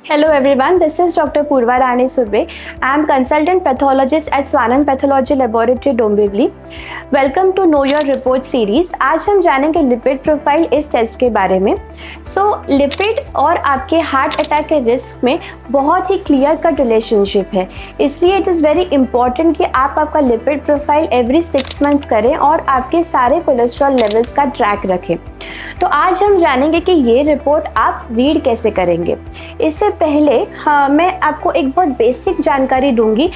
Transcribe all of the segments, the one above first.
Hello everyone, this is Dr. Purva Rani Surbe. I am consultant pathologist at Swanand Pathology Laboratory, Dombivli. Welcome to Know Your Report series. आज हम जानेंगे lipid profile इस test के बारे में. Lipid और आपके हार्ट अटैक के रिस्क में बहुत ही क्लियर कट रिलेशनशिप है, इसलिए इट इज़ वेरी इंपॉर्टेंट कि आप आपका लिपिड प्रोफाइल एवरी 6 मंथ्स करें और आपके सारे कोलेस्ट्रॉल लेवल्स का ट्रैक रखें. तो आज हम जानेंगे कि ये रिपोर्ट आप रीड कैसे करेंगे. इससे पहले मैं आपको एक बहुत बेसिक जानकारी दूंगी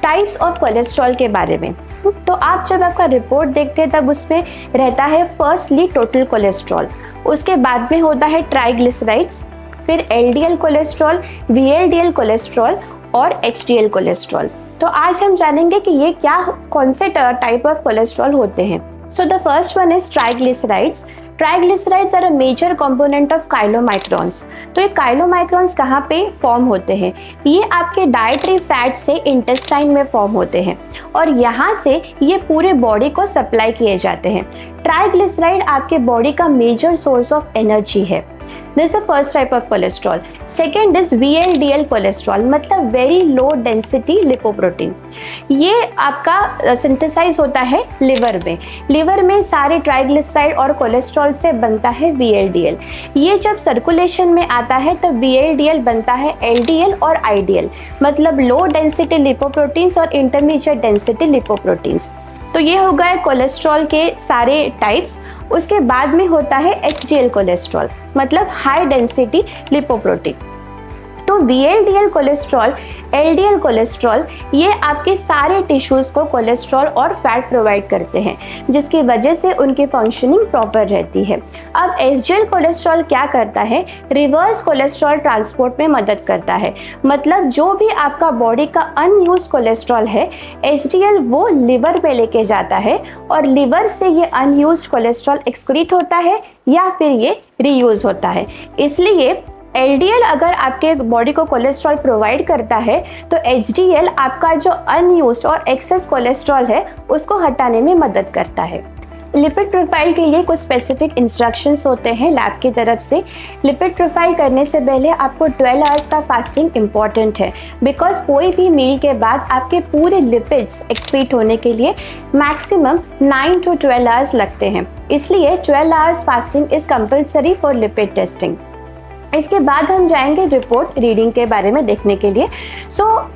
टाइप्स ऑफ कोलेस्ट्रॉल के बारे में. तो आप जब आपका रिपोर्ट देखते हैं तब उसमें रहता है फर्स्टली टोटल कोलेस्ट्रॉल, उसके बाद में होता है ट्राइग्लिसराइड्स, फिर एलडीएल कोलेस्ट्रॉल, वीएलडीएल कोलेस्ट्रॉल और एचडीएल कोलेस्ट्रॉल. तो आज हम जानेंगे कि ये कौन से टाइप ऑफ कोलेस्ट्रॉल होते हैं. So the first one is triglycerides. Triglycerides are a major component of chylomicrons. तो ये chylomicrons कहाँ पे फॉर्म होते हैं? ये आपके डाइटरी फैट से इंटेस्टाइन में फॉर्म होते हैं और यहाँ से ये पूरे बॉडी को सप्लाई किए जाते हैं. ट्राइग्लिसराइड आपके बॉडी का मेजर सोर्स ऑफ एनर्जी है. This is the first type of cholesterol. Second is VLDL cholesterol, मतलब वेरी लो डेंसिटी लिपोप्रोटीन. ये आपका सिंथेसाइज होता है लिवर में. लिवर में सारे ट्राइग्लिसराइड और कोलेस्ट्रॉल से बनता है VLDL. ये जब सर्कुलेशन में आता है तब VLDL बनता है LDL और IDL, मतलब लो डेंसिटी लिपोप्रोटीन्स और इंटरमीडिएट डेंसिटी लिपोप्रोटीन्स. तो ये हो गए कोलेस्ट्रॉल के सारे टाइप्स. उसके बाद में होता है HDL कोलेस्ट्रॉल, मतलब हाई डेंसिटी लिपोप्रोटीन. तो VLDL कोलेस्ट्रॉल, LDL कोलेस्ट्रॉल, ये आपके सारे टिश्यूज़ को कोलेस्ट्रॉल और फैट प्रोवाइड करते हैं, जिसकी वजह से उनकी फंक्शनिंग प्रॉपर रहती है. अब HDL कोलेस्ट्रॉल क्या करता है? रिवर्स कोलेस्ट्रॉल ट्रांसपोर्ट में मदद करता है, मतलब जो भी आपका बॉडी का अनयूज कोलेस्ट्रॉल है, HDL वो लिवर पे लेके जाता है और लिवर से ये अनयूज कोलेस्ट्रॉल एक्सक्रीट होता है या फिर ये रीयूज होता है. इसलिए LDL अगर आपके बॉडी को कोलेस्ट्रॉल प्रोवाइड करता है तो HDL आपका जो अनयूज्ड और एक्सेस कोलेस्ट्रॉल है उसको हटाने में मदद करता है. लिपिड प्रोफाइल के लिए कुछ स्पेसिफिक इंस्ट्रक्शंस होते हैं लैब की तरफ से. लिपिड प्रोफाइल करने से पहले आपको 12 आवर्स का फास्टिंग इम्पॉर्टेंट है, बिकॉज कोई भी मील के बाद आपके पूरे लिपिड्स एक्सक्रीट होने के लिए मैक्सिमम 9 to 12 आवर्स लगते हैं. इसलिए 12 hours fasting is compulsory for lipid testing. इसके बाद हम जाएंगे रिपोर्ट रीडिंग के बारे में देखने के लिए.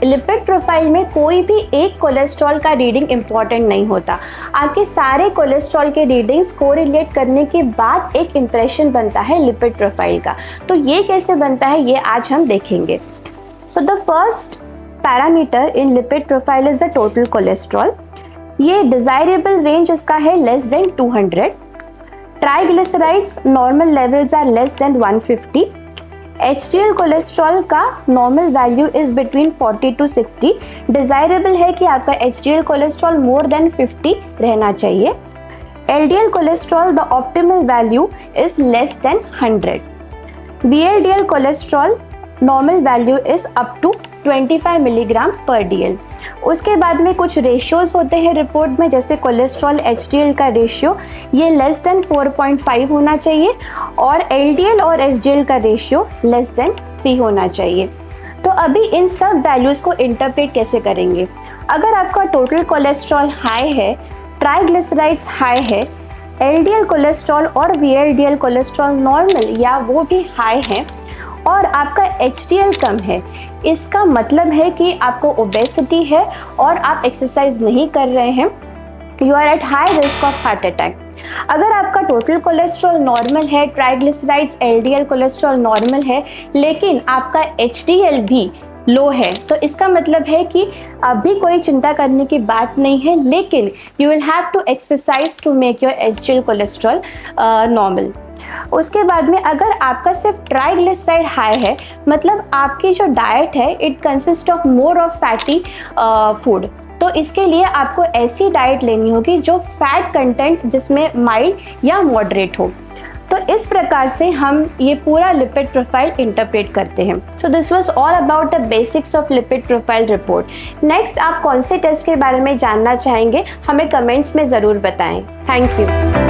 लिपिड प्रोफाइल में कोई भी एक कोलेस्ट्रॉल का रीडिंग इम्पॉर्टेंट नहीं होता. आपके सारे कोलेस्ट्रॉल के रीडिंग्स कोरिलेट करने के बाद एक इम्प्रेशन बनता है लिपिड प्रोफाइल का. तो ये कैसे बनता है ये आज हम देखेंगे. The first parameter in lipid profile is the total cholesterol. ये डिजायरेबल रेंज इसका है less than 200. Triglycerides normal levels are less than 150. HDL cholesterol का normal value is between 40 to 60. Desirable है कि आपका HDL कोलेस्ट्रॉल मोर देन 50 रहना चाहिए. LDL cholesterol the optimal value is less than 100. VLDL cholesterol normal value is up to 25 milligram per DL. उसके बाद में कुछ रेशियोज होते हैं रिपोर्ट में, जैसे कोलेस्ट्रॉल HDL का रेशियो ये लेस देन 4.5 होना चाहिए और LDL और HDL का रेशियो लेस देन 3 होना चाहिए. तो अभी इन सब वैल्यूज़ को इंटरप्रेट कैसे करेंगे. अगर आपका टोटल कोलेस्ट्रॉल हाई है, ट्राइग्लिसराइड्स हाई है, LDL कोलेस्ट्रॉल और VLDL कोलेस्ट्रॉल नॉर्मल या वो भी हाई है और आपका HDL कम है, इसका मतलब है कि आपको ओबेसिटी है और आप एक्सरसाइज नहीं कर रहे हैं. You are at high risk of heart attack. अगर आपका टोटल कोलेस्ट्रॉल नॉर्मल है, ट्राइग्लिसराइड्स LDL कोलेस्ट्रॉल नॉर्मल है, लेकिन आपका HDL भी लो है, तो इसका मतलब है कि अभी कोई चिंता करने की बात नहीं है, लेकिन you will have to exercise to make your HDL cholesterol normal. उसके बाद में अगर आपका सिर्फ ट्राइग्लिसराइड हाई है, मतलब आपकी जो डाइट है it consist of more of fatty food, तो इसके लिए आपको ऐसी डाइट लेनी होगी जो फैट कंटेंट जिसमें माइल्ड या मॉडरेट हो. तो इस प्रकार से हम ये पूरा लिपिड प्रोफाइल इंटरप्रेट करते हैं. So this was all about the basics of lipid profile report. Next आप कौन से टेस्ट के बारे में जानना चाहेंगे हमें कमेंट्स में ज़रूर बताएं. Thank you.